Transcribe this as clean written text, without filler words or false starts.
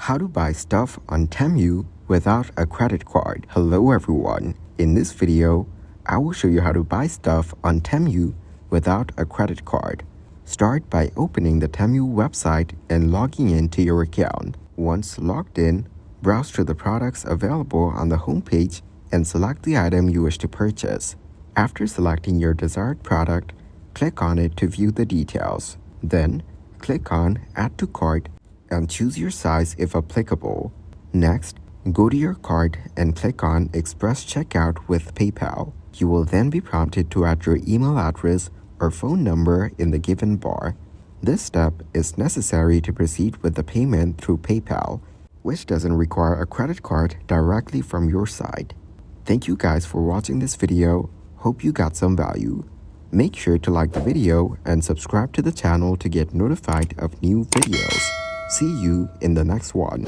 How to buy stuff on Temu without a credit card. Hello everyone. In this video, I will show you how to buy stuff on Temu without a credit card. Start by opening the Temu website and logging into your account. Once logged in, browse to the products available on the homepage and select the item you wish to purchase. After selecting your desired product, click on it to view the details. Then, click on Add to Cart and choose your size if applicable. Next, go to your cart and click on Express Checkout with PayPal. You will then be prompted to add your email address or phone number in the given bar. This step is necessary to proceed with the payment through PayPal, which doesn't require a credit card directly from your side. Thank you guys for watching this video. Hope you got some value. Make sure to like the video and subscribe to the channel to get notified of new videos. See you in the next one.